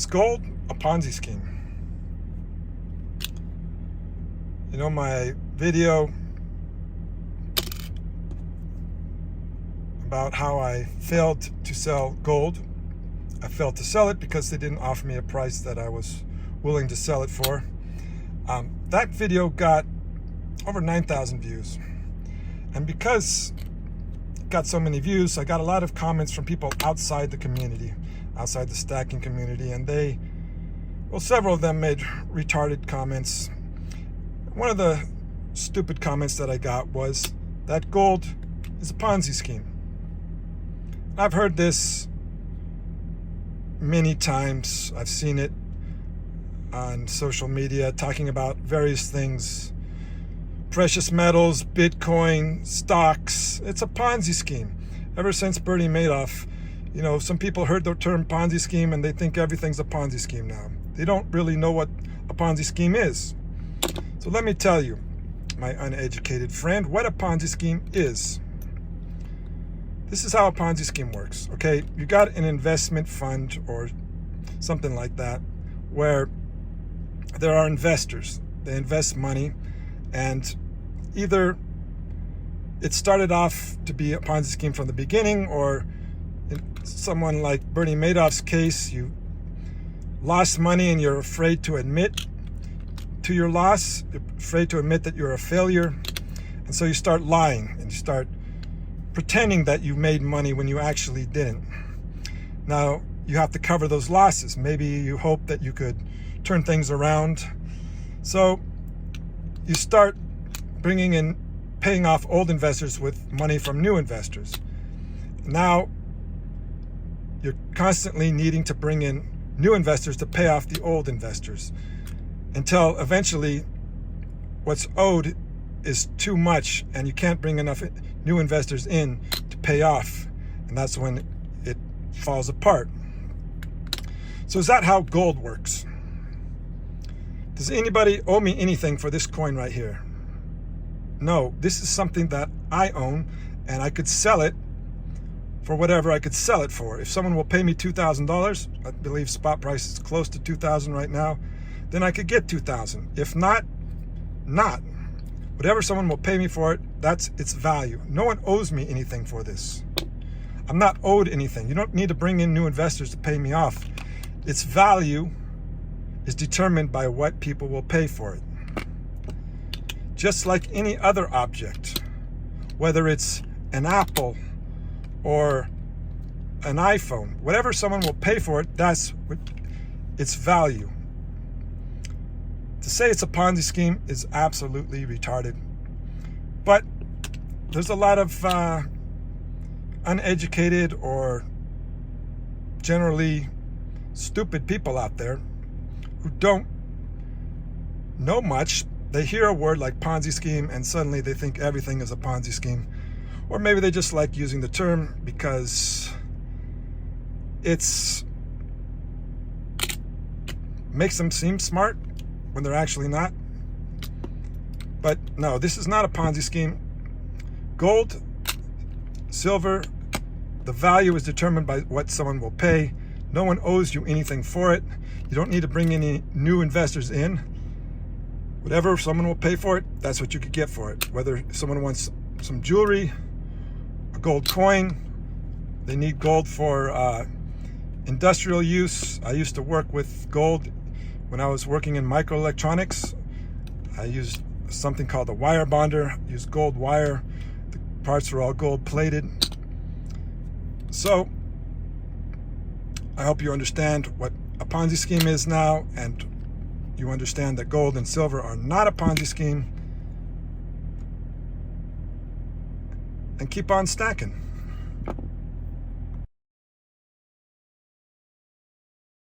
Is gold a Ponzi scheme? You know, my video about how I failed to sell gold. I failed to sell it because they didn't offer me a price that I was willing to sell it for. That video got over 9,000 views. And because it got so many views, I got a lot of comments from people outside the community, outside the stacking community, and several of them made retarded comments. One of the stupid comments that I got was that gold is a Ponzi scheme. I've heard this many times. I've seen it on social media talking about various things, precious metals, Bitcoin, stocks. It's a Ponzi scheme. Ever since Bernie Madoff, you know, some people heard the term Ponzi scheme and they think everything's a Ponzi scheme now. They don't really know what a Ponzi scheme is. So let me tell you, my uneducated friend, what a Ponzi scheme is. This is how a Ponzi scheme works, okay? You got an investment fund or something like that where there are investors. They invest money, and either it started off to be a Ponzi scheme from the beginning, or in someone like Bernie Madoff's case, you lost money and you're afraid to admit to your loss, you're afraid to admit that you're a failure, and so you start lying and you start pretending that you made money when you actually didn't. Now, you have to cover those losses. Maybe you hope that you could turn things around. So you start bringing in, paying off old investors with money from new investors. Now, you're constantly needing to bring in new investors to pay off the old investors until eventually what's owed is too much and you can't bring enough new investors in to pay off, and that's when it falls apart. So is that how gold works? Does anybody owe me anything for this coin right here? No, this is something that I own, and I could sell it for whatever I could sell it for. If someone will pay me $2,000, I believe spot price is close to $2,000 right now, then I could get $2,000. If not, not. Whatever someone will pay me for it, that's its value. No one owes me anything for this. I'm not owed anything. You don't need to bring in new investors to pay me off. Its value is determined by what people will pay for it. Just like any other object, whether it's an apple or an iPhone, whatever someone will pay for it, that's its value. To say it's a Ponzi scheme is absolutely retarded. But there's a lot of uneducated or generally stupid people out there who don't know much. They hear a word like Ponzi scheme and suddenly they think everything is a Ponzi scheme. Or maybe they just like using the term because it's makes them seem smart when they're actually not. But no, this is not a Ponzi scheme. Gold, silver, the value is determined by what someone will pay. No one owes you anything for it. You don't need to bring any new investors in. Whatever someone will pay for it, that's what you could get for it. Whether someone wants some jewelry, a gold coin, they need gold for industrial use. I used to work with gold when I was working in microelectronics. I used something called a wire bonder. I used gold wire. The parts are all gold plated. So I hope you understand what a Ponzi scheme is now, and you understand that gold and silver are not a Ponzi scheme. And keep on stacking.